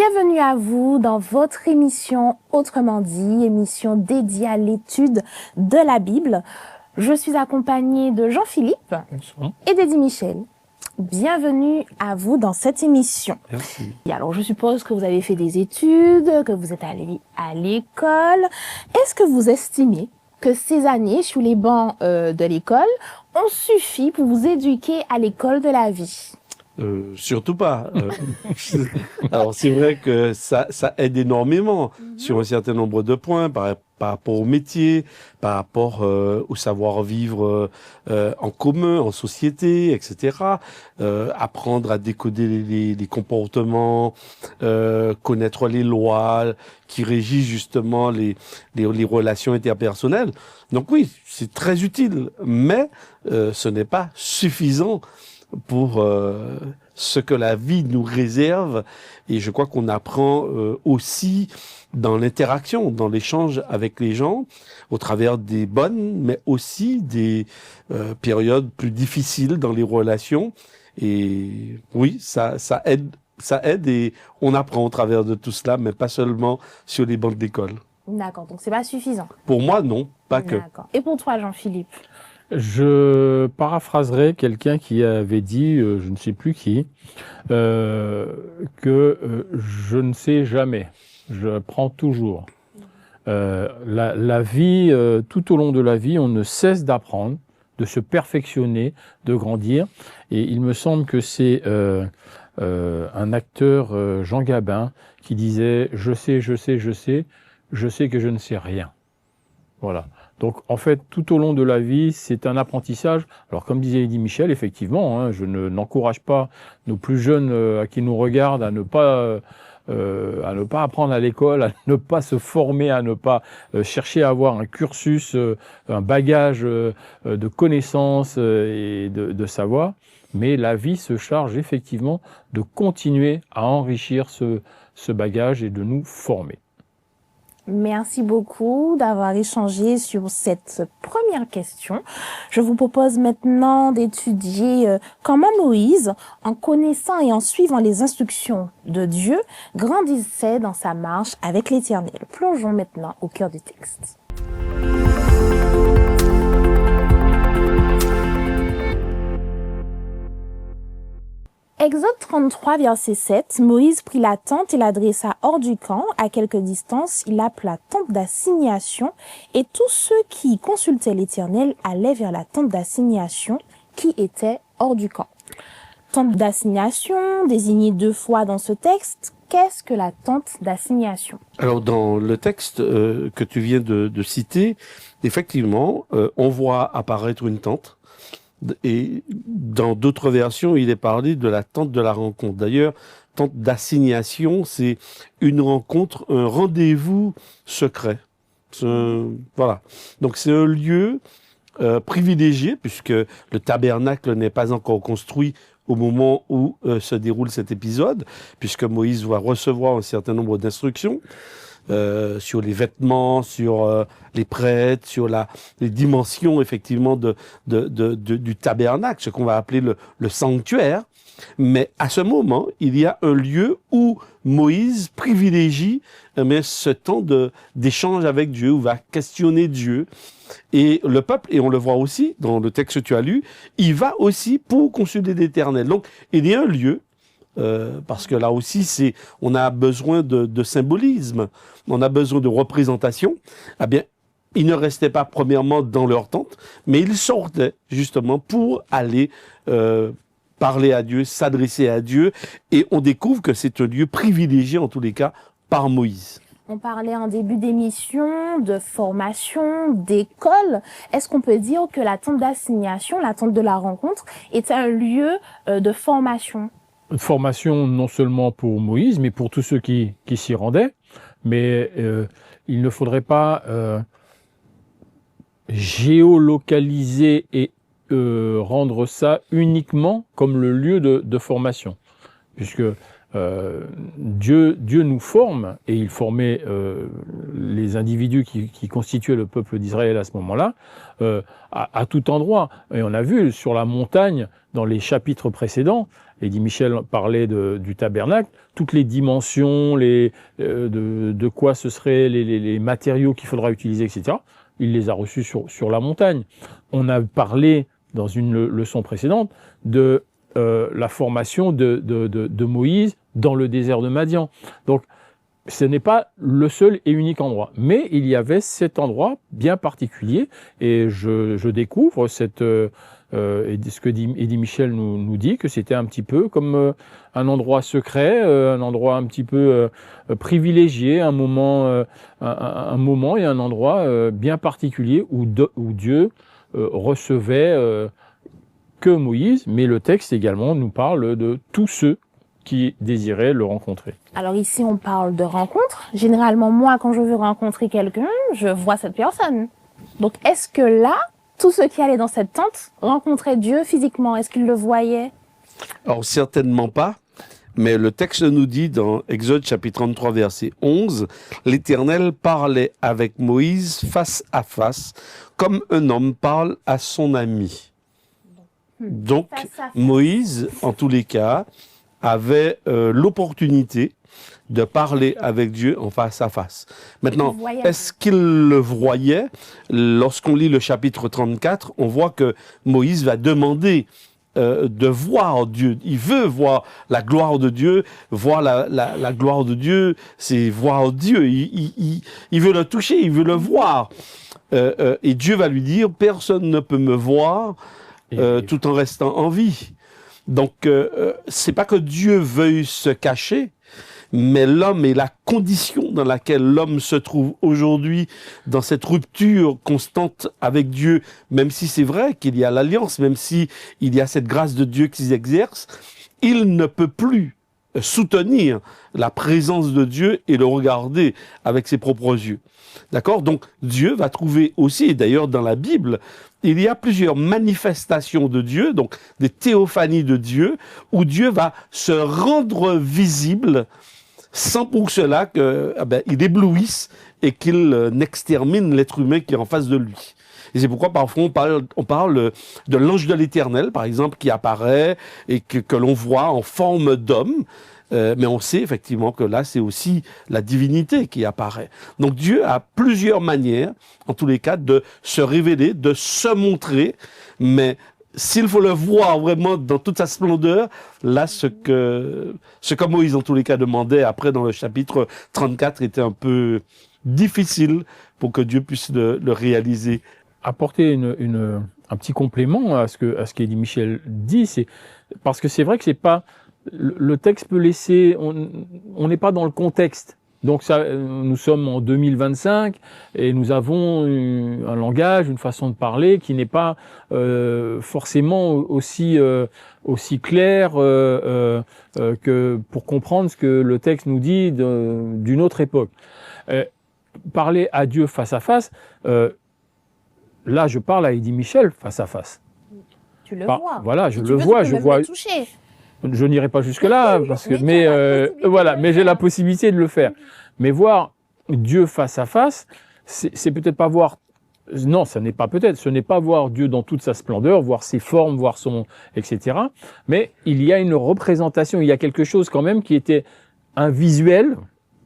Bienvenue à vous dans votre émission Autrement dit, émission dédiée à l'étude de la Bible. Je suis accompagnée de Jean-Philippe et d'Eddie Michel. Bienvenue à vous dans cette émission. Merci. Et alors, je suppose que vous avez fait des études, que vous êtes allé à l'école. Est-ce que vous estimez que ces années sur les bancs de l'école ont suffi pour vous éduquer à l'école de la vie ? Surtout pas. Alors c'est vrai que ça aide énormément sur un certain nombre de points par rapport au métier, par rapport au savoir-vivre en commun, en société, etc. Apprendre à décoder les comportements, connaître les lois qui régissent justement les relations interpersonnelles. Donc oui, c'est très utile, mais ce n'est pas suffisant pour ce que la vie nous réserve. Et je crois qu'on apprend aussi dans l'interaction, dans l'échange avec les gens, au travers des bonnes, mais aussi des périodes plus difficiles dans les relations. Et oui, ça aide et on apprend au travers de tout cela, mais pas seulement sur les bancs d'école. D'accord, donc c'est pas suffisant. Pour moi, non, pas que. D'accord. Et pour toi, Jean-Philippe ? Je paraphraserai quelqu'un qui avait dit, je ne sais plus qui, que je ne sais jamais, je prends toujours. La vie, tout au long de la vie, on ne cesse d'apprendre, de se perfectionner, de grandir. Et il me semble que c'est un acteur, Jean Gabin, qui disait « je sais que je ne sais rien ». Voilà. Donc, en fait, tout au long de la vie, c'est un apprentissage. Alors, comme disait Eddie Michel, effectivement, je n'encourage pas nos plus jeunes à qui nous regardent à ne pas apprendre à l'école, à ne pas se former, à ne pas chercher à avoir un cursus, un bagage de connaissances et de savoir. Mais la vie se charge effectivement de continuer à enrichir ce bagage et de nous former. Merci beaucoup d'avoir échangé sur cette première question. Je vous propose maintenant d'étudier comment Moïse, en connaissant et en suivant les instructions de Dieu, grandissait dans sa marche avec l'Éternel. Plongeons maintenant au cœur du texte. Exode 33, verset 7, Moïse prit la tente et la dressa hors du camp. À quelque distance, il appela tente d'assignation, et tous ceux qui consultaient l'Éternel allaient vers la tente d'assignation qui était hors du camp. Tente d'assignation, désignée 2 fois dans ce texte, qu'est-ce que la tente d'assignation ? Alors, dans le texte que tu viens de citer, effectivement, on voit apparaître une tente. Et dans d'autres versions, il est parlé de la tente de la rencontre. D'ailleurs, tente d'assignation, c'est une rencontre, un rendez-vous secret. Voilà. Donc c'est un lieu privilégié, puisque le tabernacle n'est pas encore construit au moment où se déroule cet épisode, puisque Moïse va recevoir un certain nombre d'instructions. Sur les vêtements, sur les prêtres, sur les dimensions effectivement du tabernacle, ce qu'on va appeler le sanctuaire. Mais à ce moment, il y a un lieu où Moïse privilégie ce temps d'échange avec Dieu, où va questionner Dieu. Et le peuple, et on le voit aussi dans le texte que tu as lu, il va aussi pour consulter l'Éternel. Donc, il y a un lieu, parce que là aussi, on a besoin de symbolisme, on a besoin de représentation. Eh bien, ils ne restaient pas premièrement dans leur tente, mais ils sortaient justement pour aller parler à Dieu, s'adresser à Dieu, et on découvre que c'est un lieu privilégié, en tous les cas, par Moïse. On parlait en début d'émission de formation, d'école. Est-ce qu'on peut dire que la tente d'assignation, la tente de la rencontre, est un lieu de formation ? Formation non seulement pour Moïse, mais pour tous ceux qui s'y rendaient. Mais il ne faudrait pas géolocaliser et rendre ça uniquement comme le lieu de formation. Puisque Dieu nous forme, et il formait les individus qui constituaient le peuple d'Israël à ce moment-là, à tout endroit. Et on a vu sur la montagne, dans les chapitres précédents, Eddie Michel parlait du tabernacle, toutes les dimensions, de quoi ce seraient les matériaux qu'il faudra utiliser, etc. Il les a reçus sur la montagne. On a parlé dans une leçon précédente de la formation de Moïse dans le désert de Madian. Donc, ce n'est pas le seul et unique endroit, mais il y avait cet endroit bien particulier, et je découvre ce que Eddie Michel nous dit, que c'était un petit peu comme un endroit secret, un endroit un petit peu privilégié, un moment et un endroit bien particulier où Dieu recevait que Moïse, mais le texte également nous parle de tous ceux qui désiraient le rencontrer. Alors ici, on parle de rencontre. Généralement, moi, quand je veux rencontrer quelqu'un, je vois cette personne. Donc, est-ce que là, tous ceux qui allaient dans cette tente rencontraient Dieu physiquement? Est-ce qu'ils le voyaient? Alors, certainement pas. Mais le texte nous dit dans Exode chapitre 33 verset 11, l'Éternel parlait avec Moïse face à face, comme un homme parle à son ami. Donc, Moïse, en tous les cas, avait l'opportunité de parler avec Dieu en face à face. Maintenant, est-ce qu'il le voyait? Lorsqu'on lit le chapitre 34, on voit que Moïse va demander de voir Dieu. Il veut voir la gloire de Dieu. Voir la gloire de Dieu, c'est voir Dieu. Il veut le toucher, il veut le voir. Et Dieu va lui dire, personne ne peut me voir tout en restant en vie. Donc, c'est pas que Dieu veuille se cacher, mais l'homme est la condition dans laquelle l'homme se trouve aujourd'hui, dans cette rupture constante avec Dieu, même si c'est vrai qu'il y a l'alliance, même si il y a cette grâce de Dieu qui s'exerce, il ne peut plus soutenir la présence de Dieu et le regarder avec ses propres yeux. D'accord? Donc, Dieu va trouver aussi, et d'ailleurs dans la Bible, il y a plusieurs manifestations de Dieu, donc des théophanies de Dieu, où Dieu va se rendre visible sans pour cela qu'il éblouisse et qu'il n'extermine l'être humain qui est en face de lui. Et c'est pourquoi parfois on parle de l'ange de l'Éternel, par exemple, qui apparaît et que l'on voit en forme d'homme. Mais on sait effectivement que là, c'est aussi la divinité qui apparaît. Donc Dieu a plusieurs manières, en tous les cas, de se révéler, de se montrer, mais s'il faut le voir vraiment dans toute sa splendeur, là, ce que Moïse, en tous les cas, demandait après dans le chapitre 34 était un peu difficile pour que Dieu puisse le réaliser. Apporter un petit complément à ce qu'Eddie Michel dit, c'est parce que c'est vrai que c'est pas le texte peut laisser, on n'est pas dans le contexte. Donc ça, nous sommes en 2025 et nous avons un langage, une façon de parler qui n'est pas forcément aussi clair que pour comprendre ce que le texte nous dit d'une autre époque. Parler à Dieu face à face, là je parle à Eddie Michel face à face. Tu le vois. Voilà, je le vois, je vois. Toucher. Je n'irai pas jusque-là, mais j'ai la possibilité de le faire. Mais voir Dieu face à face, c'est peut-être pas voir. Non, ce n'est pas voir Dieu dans toute sa splendeur, voir ses formes, voir son, etc. Mais il y a une représentation, il y a quelque chose quand même qui était un visuel.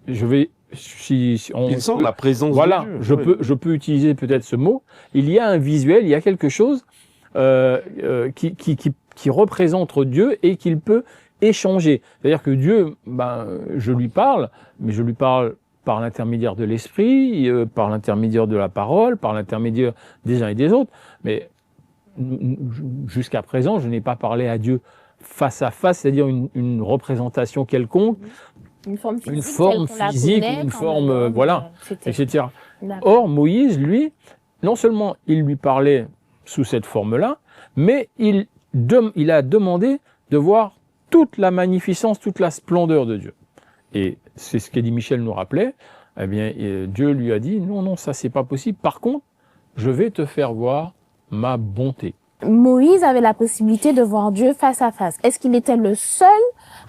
Il semble la présence de Dieu. Je peux utiliser peut-être ce mot. Il y a un visuel, il y a quelque chose qui représente Dieu et qu'il peut échanger. C'est-à-dire que Dieu, je lui parle, mais je lui parle par l'intermédiaire de l'esprit, par l'intermédiaire de la parole, par l'intermédiaire des uns et des autres. Mais jusqu'à présent, je n'ai pas parlé à Dieu face à face, c'est-à-dire une représentation quelconque, une forme physique, une forme, etc. Or, Moïse, lui, non seulement il lui parlait sous cette forme-là, mais il a demandé de voir toute la magnificence, toute la splendeur de Dieu. Et c'est ce qu'Eddie Michel nous rappelait. Eh bien, Dieu lui a dit, non, ça c'est pas possible. Par contre, je vais te faire voir ma bonté. Moïse avait la possibilité de voir Dieu face à face. Est-ce qu'il était le seul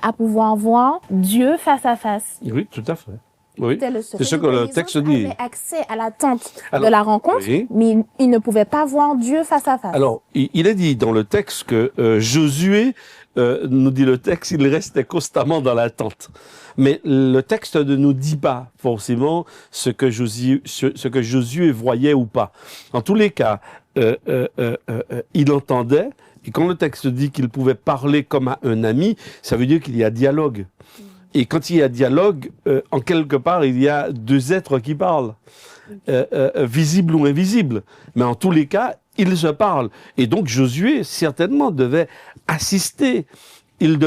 à pouvoir voir Dieu face à face. Oui, tout à fait. Oui, C'était le secret. c'est ce que le texte dit. Ils avaient accès à la tente Alors, de la rencontre, oui. mais ils ne pouvaient pas voir Dieu face à face. Alors, il est dit dans le texte que Josué, nous dit le texte, il restait constamment dans la tente. Mais le texte ne nous dit pas forcément ce que Josué voyait ou pas. En tous les cas, il entendait, et quand le texte dit qu'il pouvait parler comme à un ami, ça veut dire qu'il y a dialogue. Et quand il y a dialogue, en quelque part, il y a deux êtres qui parlent, visibles ou invisibles. Mais en tous les cas, ils se parlent. Et donc Josué, certainement, devait assister. Il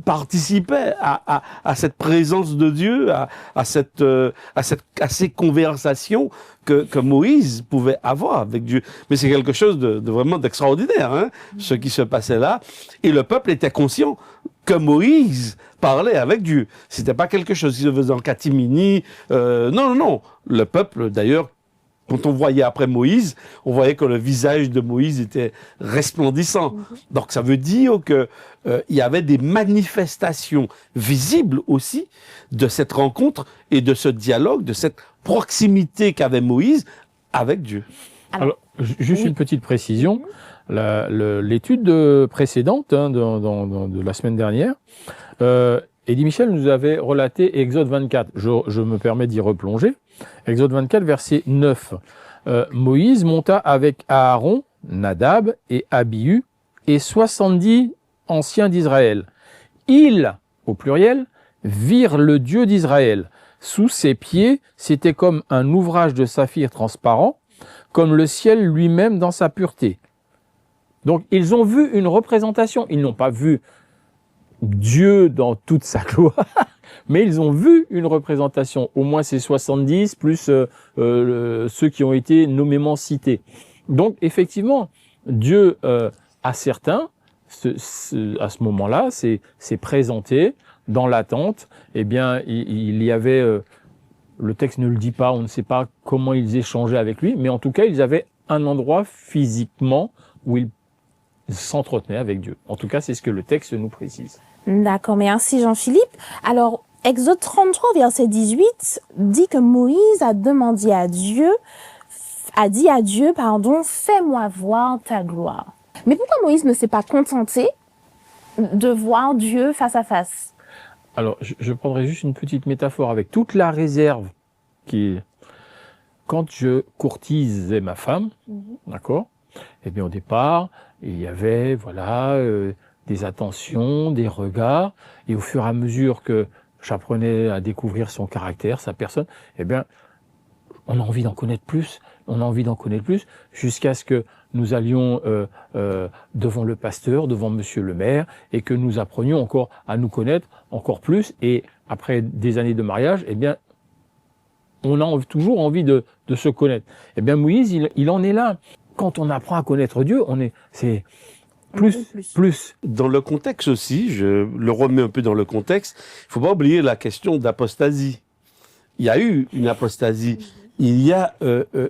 participait à cette présence de Dieu, à ces conversations que Moïse pouvait avoir avec Dieu. Mais c'est quelque chose de vraiment d'extraordinaire, hein, ce qui se passait là. Et le peuple était conscient que Moïse parlait avec Dieu. C'était pas quelque chose qui se faisait en catimini. Non. Le peuple, d'ailleurs, quand on voyait après Moïse, on voyait que le visage de Moïse était resplendissant. Donc ça veut dire que il y avait des manifestations visibles aussi de cette rencontre et de ce dialogue, de cette proximité qu'avait Moïse avec Dieu. Alors, juste une petite précision. L'étude précédente de la semaine dernière, Eddie Michel nous avait relaté Exode 24. Je me permets d'y replonger. Exode 24, verset 9. Moïse monta avec Aaron, Nadab et Abihu et 70 anciens d'Israël. Ils, au pluriel, virent le Dieu d'Israël. Sous ses pieds, c'était comme un ouvrage de saphir transparent, comme le ciel lui-même dans sa pureté. Donc, ils ont vu une représentation. Ils n'ont pas vu Dieu dans toute sa gloire, mais ils ont vu une représentation. Au moins, c'est 70, plus ceux qui ont été nommément cités. Donc, effectivement, Dieu, à certains, à ce moment-là, s'est présenté dans l'attente. Eh bien, il y avait... le texte ne le dit pas, on ne sait pas comment ils échangeaient avec lui, mais en tout cas, ils avaient un endroit physiquement où ils s'entretenaient avec Dieu. En tout cas, c'est ce que le texte nous précise. D'accord, merci Jean-Philippe. Alors, Exode 33, verset 18, dit que Moïse a demandé à Dieu, fais-moi voir ta gloire. Mais pourquoi Moïse ne s'est pas contenté de voir Dieu face à face? Alors, je prendrai juste une petite métaphore avec toute la réserve qui est... Quand je courtisais ma femme, d'accord, eh bien, au départ, il y avait, des attentions, des regards, et au fur et à mesure que j'apprenais à découvrir son caractère, sa personne, eh bien, on a envie d'en connaître plus, jusqu'à ce que nous allions devant le pasteur, devant monsieur le maire, et que nous apprenions encore à nous connaître encore plus, et après des années de mariage, eh bien, on a toujours envie de se connaître. Eh bien, Moïse, il en est là. Quand on apprend à connaître Dieu, c'est plus. Dans le contexte aussi, je le remets un peu dans le contexte, il ne faut pas oublier la question d'apostasie. Il y a eu une apostasie. Il y a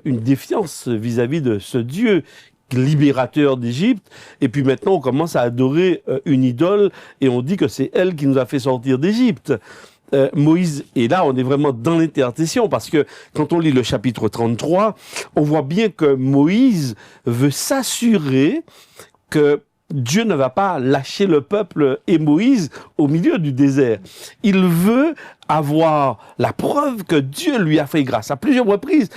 une défiance vis-à-vis de ce Dieu libérateur d'Égypte. Et puis maintenant, on commence à adorer une idole et on dit que c'est elle qui nous a fait sortir d'Égypte. Moïse, et là on est vraiment dans l'intercession parce que quand on lit le chapitre 33, on voit bien que Moïse veut s'assurer que Dieu ne va pas lâcher le peuple et Moïse au milieu du désert. Il veut avoir la preuve que Dieu lui a fait grâce. À plusieurs reprises,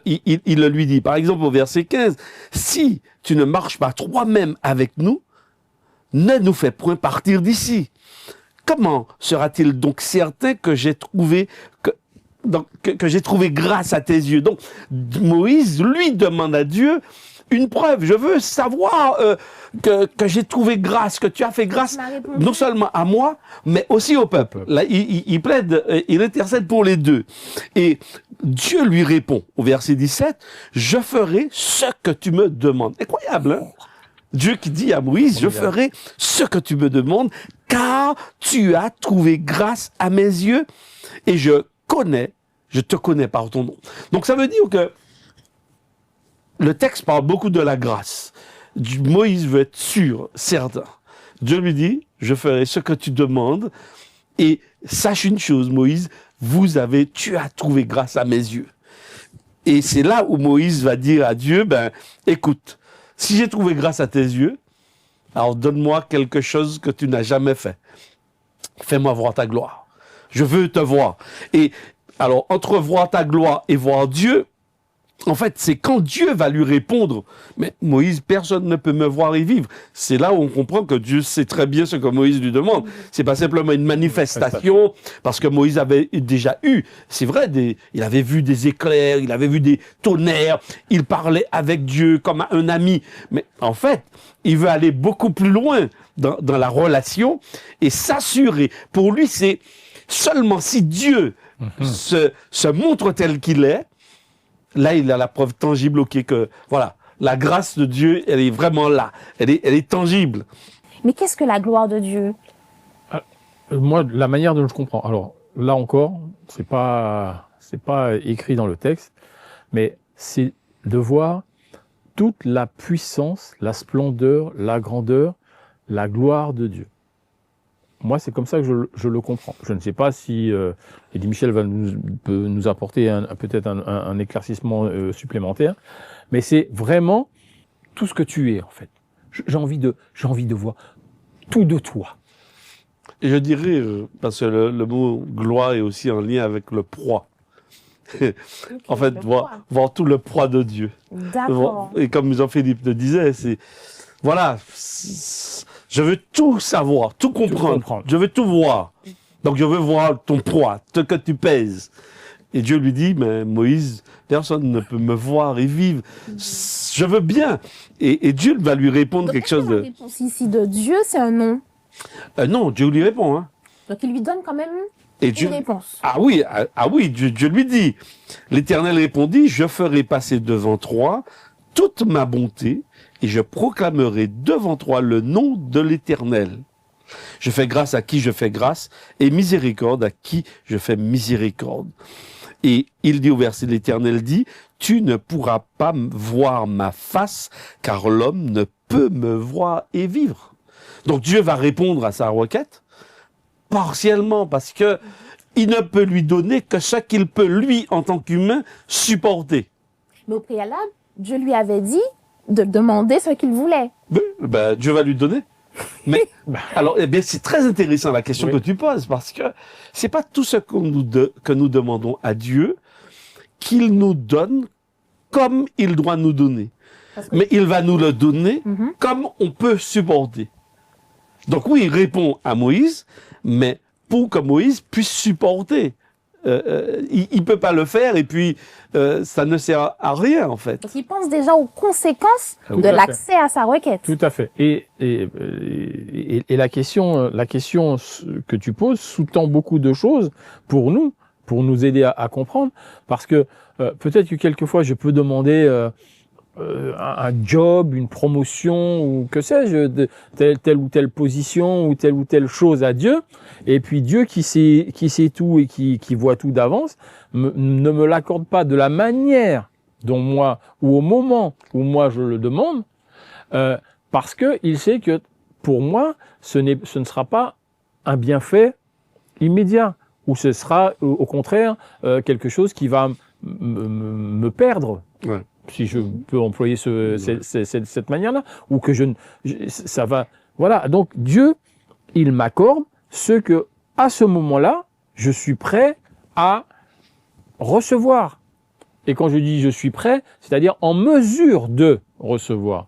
il le lui dit. Par exemple, au verset 15, « Si tu ne marches pas toi-même avec nous, ne nous fais point partir d'ici. » Comment sera-t-il donc certain que j'ai trouvé grâce à tes yeux? Donc, Moïse, lui, demande à Dieu une preuve. Je veux savoir que j'ai trouvé grâce, que tu as fait grâce non seulement à moi, mais aussi au peuple. Là, il plaide, il intercède pour les deux. Et Dieu lui répond, au verset 17, « Je ferai ce que tu me demandes. » Incroyable, hein? Dieu qui dit à Moïse, « Je ferai ce que tu me demandes, car tu as trouvé grâce à mes yeux, et je te connais par ton nom. » Donc ça veut dire que le texte parle beaucoup de la grâce. Moïse veut être sûr, certain, Dieu lui dit, je ferai ce que tu demandes. Et sache une chose, Moïse, tu as trouvé grâce à mes yeux. Et c'est là où Moïse va dire à Dieu, écoute, si j'ai trouvé grâce à tes yeux, alors donne-moi quelque chose que tu n'as jamais fait. Fais-moi voir ta gloire. Je veux te voir. Et alors, entre voir ta gloire et voir Dieu, en fait, c'est quand Dieu va lui répondre. Mais Moïse, personne ne peut me voir et vivre. C'est là où on comprend que Dieu sait très bien ce que Moïse lui demande. C'est pas simplement une manifestation, parce que Moïse avait déjà eu, c'est vrai, il avait vu des éclairs, il avait vu des tonnerres, il parlait avec Dieu comme un ami. Mais en fait, il veut aller beaucoup plus loin dans la relation et s'assurer. Pour lui, c'est seulement si Dieu se montre tel qu'il est, là, il a la preuve tangible, que voilà, la grâce de Dieu, elle est vraiment là, elle est tangible. Mais qu'est-ce que la gloire de Dieu? Moi, la manière dont je comprends. Alors là encore, c'est pas écrit dans le texte, mais c'est de voir toute la puissance, la splendeur, la grandeur, la gloire de Dieu. Moi, c'est comme ça que je le comprends. Je ne sais pas si Eddie Michel peut nous apporter peut-être un éclaircissement supplémentaire, mais c'est vraiment tout ce que tu es, en fait. J'ai envie de voir tout de toi. Et je dirais, parce que le mot gloire est aussi en lien avec le proie. En fait, voir tout le proie de Dieu. D'accord. Et comme Jean-Philippe le disait, voilà, je veux tout savoir, tout comprendre. Je veux tout voir. Donc je veux voir ton poids, ce que tu pèses. Et Dieu lui dit, mais Moïse, personne ne peut me voir et vivre. Je veux bien. Et Dieu va lui répondre Donc, quelque chose de... La réponse ici de Dieu, c'est un non. Non, Dieu lui répond. Hein. Donc il lui donne quand même Et Dieu... une réponse. Ah oui, Dieu lui dit. L'Éternel répondit, je ferai passer devant toi toute ma bonté et je proclamerai devant toi le nom de l'Éternel. Je fais grâce à qui je fais grâce et miséricorde à qui je fais miséricorde. Et il dit au verset, l'Éternel dit, tu ne pourras pas voir ma face car l'homme ne peut me voir et vivre. Donc Dieu va répondre à sa requête partiellement parce que il ne peut lui donner que ce qu'il peut lui en tant qu'humain supporter. Mais au préalable, Dieu lui avait dit de demander ce qu'il voulait. Dieu va lui donner. Mais alors, eh bien, c'est très intéressant la question que tu poses parce que c'est pas tout ce que nous demandons à Dieu qu'il nous donne comme il doit nous donner. Mais il va nous le donner comme on peut supporter. Donc oui, il répond à Moïse, mais pour que Moïse puisse supporter. Il peut pas le faire et puis ça ne sert à rien en fait. Donc il pense déjà aux conséquences de l'accès à sa requête. Tout à fait. Et la question que tu poses sous-tend beaucoup de choses pour nous aider à comprendre, parce que peut-être que quelquefois je peux demander un job, une promotion ou que sais-je, telle ou telle position ou telle chose à Dieu, et puis Dieu qui sait tout et qui voit tout d'avance ne me l'accorde pas de la manière dont moi ou au moment où moi je le demande, parce que il sait que pour moi ce ne sera pas un bienfait immédiat, ou ce sera au contraire quelque chose qui va me perdre. Ouais. Si je peux employer cette manière-là, ou que ça va, voilà. Donc Dieu, il m'accorde ce que, à ce moment-là, je suis prêt à recevoir. Et quand je dis je suis prêt, c'est-à-dire en mesure de recevoir.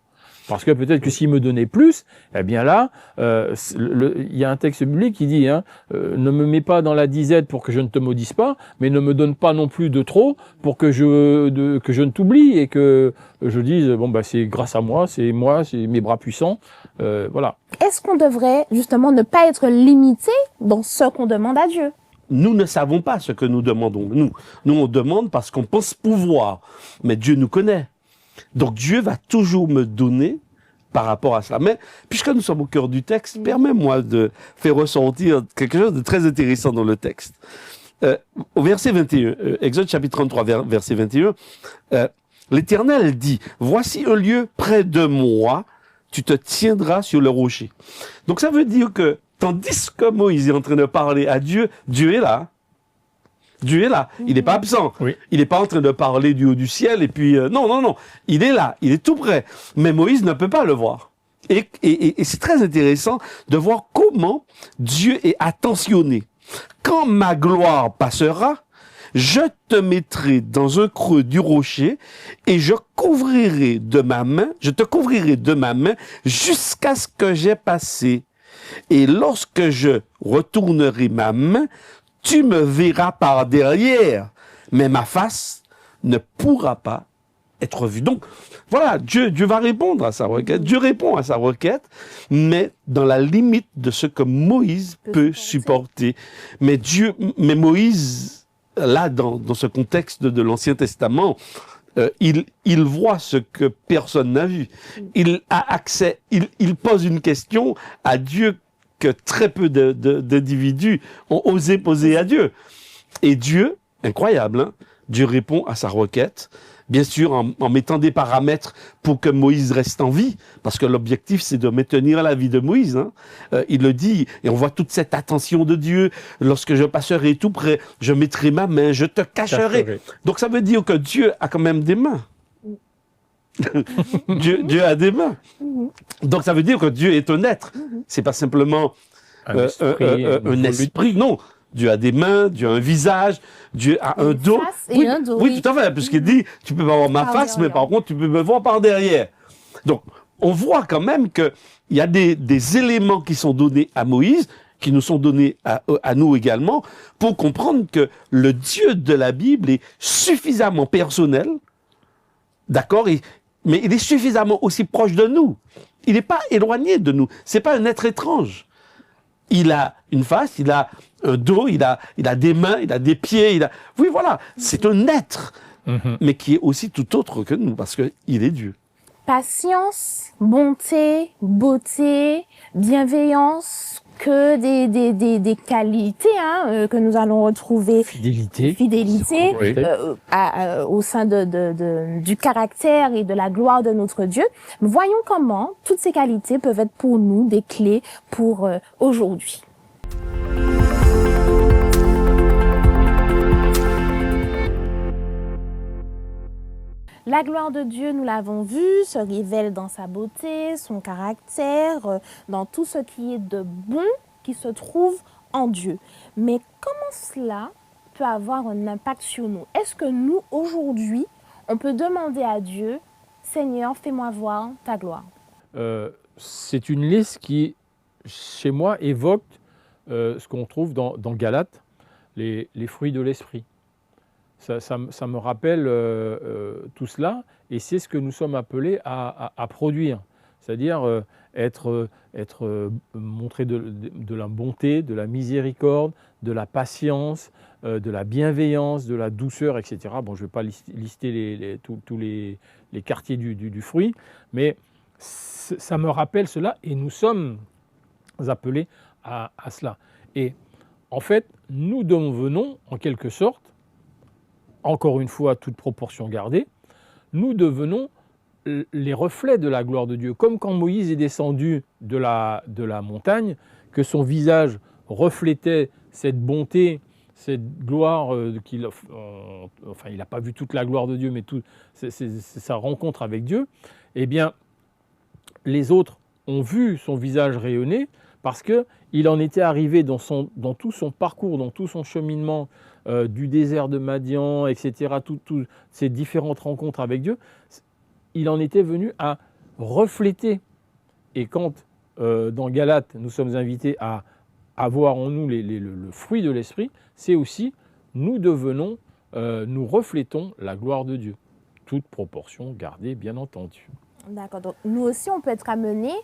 Parce que peut-être que s'il me donnait plus, eh bien là, il y a un texte biblique qui dit ne me mets pas dans la disette pour que je ne te maudisse pas, mais ne me donne pas non plus de trop pour que je ne t'oublie et que je dise c'est grâce à moi, c'est mes bras puissants, voilà. Est-ce qu'on devrait justement ne pas être limité dans ce qu'on demande à Dieu? Nous ne savons pas ce que nous demandons. Nous on demande parce qu'on pense pouvoir, mais Dieu nous connaît. Donc Dieu va toujours me donner par rapport à cela. Mais puisque nous sommes au cœur du texte, permets-moi de faire ressortir quelque chose de très intéressant dans le texte. Au verset 21, Exode chapitre 33, verset 21, l'Éternel dit, « Voici un lieu près de moi, tu te tiendras sur le rocher. Donc ça veut dire que, tandis que Moïse est en train de parler à Dieu, Dieu est là. Dieu est là. Il n'est pas absent. Oui. Il n'est pas en train de parler du haut du ciel et puis... non. Il est là. Il est tout près. Mais Moïse ne peut pas le voir. Et c'est très intéressant de voir comment Dieu est attentionné. Quand ma gloire passera, je te mettrai dans un creux du rocher et je te couvrirai de ma main jusqu'à ce que j'aie passé. Et lorsque je retournerai ma main, tu me verras par derrière, mais ma face ne pourra pas être vue. Donc, voilà, Dieu va répondre à sa requête. Dieu répond à sa requête, mais dans la limite de ce que Moïse peut supporter. Mais Moïse, là, dans ce contexte de l'Ancien Testament, il voit ce que personne n'a vu. Il a accès, il pose une question à Dieu que très peu d'individus ont osé poser à Dieu. Et Dieu, incroyable, hein, Dieu répond à sa requête, bien sûr en mettant des paramètres pour que Moïse reste en vie, parce que l'objectif c'est de maintenir la vie de Moïse. Hein. Il le dit, et on voit toute cette attention de Dieu. Lorsque je passerai tout près, je mettrai ma main, je te cacherai. Donc ça veut dire que Dieu a quand même des mains. Dieu a des mains. Donc ça veut dire que Dieu est un être. C'est pas simplement un esprit. Non, Dieu a des mains, Dieu a un visage, Dieu a un dos. Oui, un dos. Oui, tout à fait. Puisqu'il dit, tu peux pas voir ma face, mais par contre, tu peux me voir par derrière. Donc, on voit quand même qu'il y a des éléments qui sont donnés à Moïse, qui nous sont donnés à nous également, pour comprendre que le Dieu de la Bible est suffisamment personnel, d'accord, mais il est suffisamment aussi proche de nous. Il n'est pas éloigné de nous. C'est pas un être étrange. Il a une face, il a un dos, il a des mains, il a des pieds. Oui, voilà. C'est un être, mais qui est aussi tout autre que nous, parce qu'il est Dieu. Patience, bonté, beauté, bienveillance, que des qualités que nous allons retrouver. Fidélité. Au sein du caractère et de la gloire de notre Dieu. Voyons comment toutes ces qualités peuvent être pour nous des clés pour aujourd'hui. La gloire de Dieu, nous l'avons vu, se révèle dans sa beauté, son caractère, dans tout ce qui est de bon qui se trouve en Dieu. Mais comment cela peut avoir un impact sur nous? Est-ce que nous, aujourd'hui, on peut demander à Dieu, Seigneur, fais-moi voir ta gloire? C'est une liste qui, chez moi, évoque ce qu'on trouve dans Galates, les fruits de l'esprit. Ça me rappelle tout cela, et c'est ce que nous sommes appelés à produire, c'est-à-dire montrer de la bonté, de la miséricorde, de la patience, de la bienveillance, de la douceur, etc. Bon, je ne vais pas lister tous les quartiers du fruit, mais ça me rappelle cela, et nous sommes appelés à cela. Et en fait, nous devenons, en quelque sorte, encore une fois, toute proportion gardée, nous devenons les reflets de la gloire de Dieu. Comme quand Moïse est descendu de la montagne, que son visage reflétait cette bonté, cette gloire, il n'a pas vu toute la gloire de Dieu, mais c'est sa rencontre avec Dieu, eh bien, les autres ont vu son visage rayonner parce qu'il en était arrivé dans tout son parcours, dans tout son cheminement, du désert de Madian, etc., toutes ces différentes rencontres avec Dieu, il en était venu à refléter. Et quand, dans Galates, nous sommes invités à avoir en nous le fruit de l'esprit, c'est aussi, nous reflétons la gloire de Dieu. Toute proportion gardée, bien entendu. D'accord. Donc, nous aussi, on peut être amenés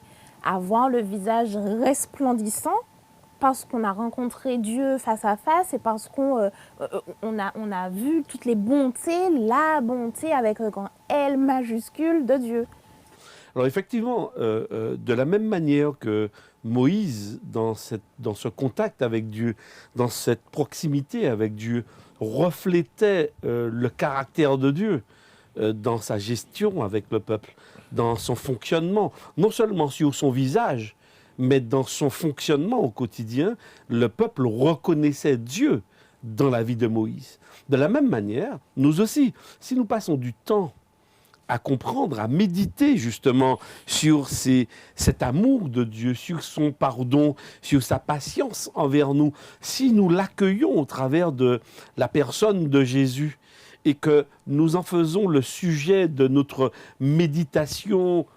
à voir le visage resplendissant parce qu'on a rencontré Dieu face à face et parce qu'on a vu toutes les bontés, la bonté avec un grand L majuscule de Dieu. Alors effectivement, de la même manière que Moïse, dans ce contact avec Dieu, dans cette proximité avec Dieu, reflétait le caractère de Dieu dans sa gestion avec le peuple, dans son fonctionnement, non seulement sur son visage, mais dans son fonctionnement au quotidien, le peuple reconnaissait Dieu dans la vie de Moïse. De la même manière, nous aussi, si nous passons du temps à comprendre, à méditer justement sur cet amour de Dieu, sur son pardon, sur sa patience envers nous, si nous l'accueillons au travers de la personne de Jésus et que nous en faisons le sujet de notre méditation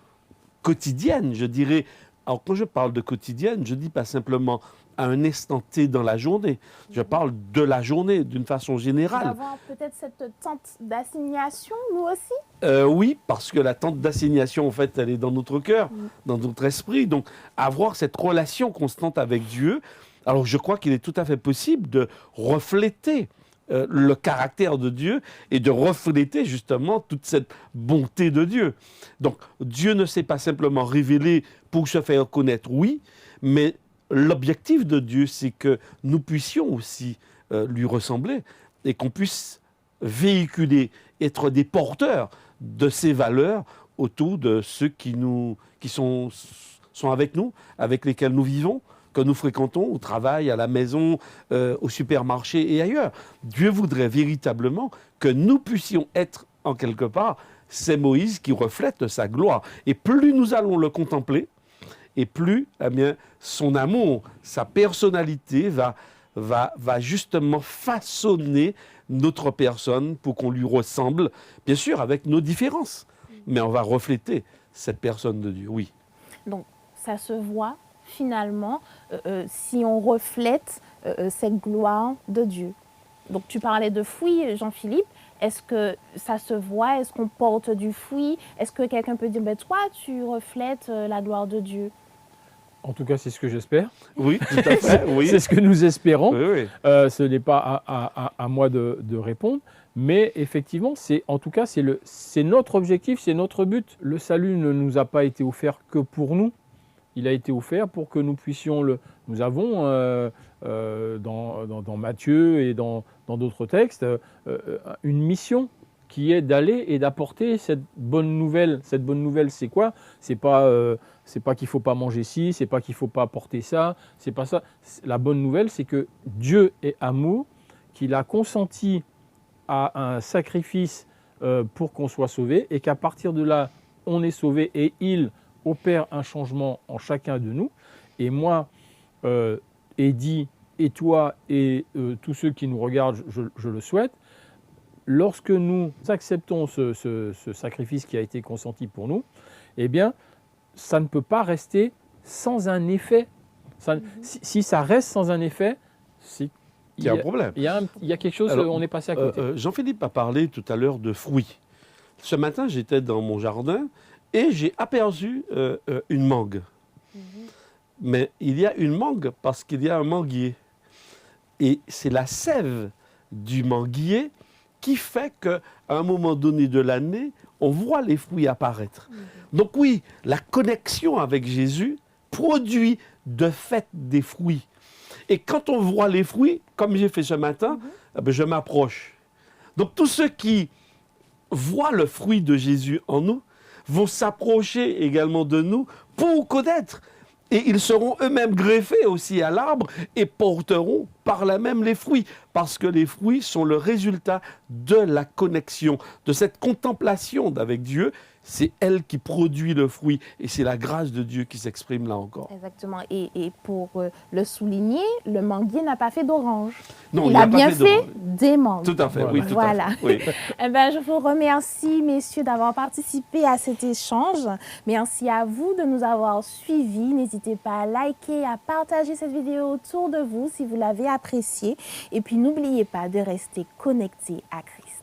quotidienne, je dirais. Alors quand je parle de quotidienne, je ne dis pas simplement à un instant T dans la journée. Je parle de la journée d'une façon générale. D'avoir peut-être cette tente d'assignation, nous aussi? Oui, parce que la tente d'assignation, en fait, elle est dans notre cœur, dans notre esprit. Donc, avoir cette relation constante avec Dieu, alors je crois qu'il est tout à fait possible de refléter le caractère de Dieu et de refléter justement toute cette bonté de Dieu. Donc, Dieu ne s'est pas simplement révélé pour se faire connaître, oui, mais l'objectif de Dieu, c'est que nous puissions aussi lui ressembler et qu'on puisse véhiculer, être des porteurs de ces valeurs autour de ceux qui sont avec nous, avec lesquels nous vivons, que nous fréquentons au travail, à la maison, au supermarché et ailleurs. Dieu voudrait véritablement que nous puissions être, en quelque part, ces Moïse qui reflètent sa gloire. Et plus nous allons le contempler, et plus eh bien, son amour, sa personnalité va justement façonner notre personne pour qu'on lui ressemble, bien sûr avec nos différences, mais on va refléter cette personne de Dieu, oui. Donc ça se voit finalement si on reflète cette gloire de Dieu. Donc tu parlais de fruits, Jean-Philippe. Est-ce que ça se voit? Est-ce qu'on porte du fruit? Est-ce que quelqu'un peut dire, toi, tu reflètes la gloire de Dieu? En tout cas, c'est ce que j'espère. Oui, tout à fait. Oui. C'est ce que nous espérons. Oui, oui. Ce n'est pas à moi de répondre. Mais effectivement, en tout cas, c'est notre objectif, c'est notre but. Le salut ne nous a pas été offert que pour nous. Il a été offert pour que nous puissions Nous avons dans Matthieu et dans d'autres textes une mission qui est d'aller et d'apporter cette bonne nouvelle. Cette bonne nouvelle, c'est quoi? C'est pas qu'il faut pas manger ci, c'est pas qu'il faut pas porter ça, c'est pas ça. La bonne nouvelle, c'est que Dieu est amour, qu'il a consenti à un sacrifice pour qu'on soit sauvé, et qu'à partir de là, on est sauvé et il opère un changement en chacun de nous. Et moi, Eddy, et toi, et tous ceux qui nous regardent, je le souhaite, lorsque nous acceptons ce sacrifice qui a été consenti pour nous, eh bien, ça ne peut pas rester sans un effet. Si ça reste sans un effet, il y a un problème. Il y a quelque chose, on est passé à côté. Jean-Philippe a parlé tout à l'heure de fruits. Ce matin, j'étais dans mon jardin et j'ai aperçu une mangue. Mais il y a une mangue parce qu'il y a un manguier. Et c'est la sève du manguier qui fait qu'à un moment donné de l'année, on voit les fruits apparaître. Donc oui, la connexion avec Jésus produit de fait des fruits. Et quand on voit les fruits, comme j'ai fait ce matin, je m'approche. Donc tous ceux qui voient le fruit de Jésus en nous vont s'approcher également de nous pour connaître. Et ils seront eux-mêmes greffés aussi à l'arbre et porteront par là même les fruits. Parce que les fruits sont le résultat de la connexion, de cette contemplation avec Dieu. C'est elle qui produit le fruit. Et c'est la grâce de Dieu qui s'exprime là encore. Exactement. Et pour le souligner, le manguier n'a pas fait d'orange. Non, il a bien fait des mangues. Tout à fait, voilà. oui, tout voilà. à fait. Oui. Eh ben, je vous remercie, messieurs, d'avoir participé à cet échange. Merci à vous de nous avoir suivis. N'hésitez pas à liker, à partager cette vidéo autour de vous si vous l'avez appréciée. Et puis, n'oubliez pas de rester connecté à Christ.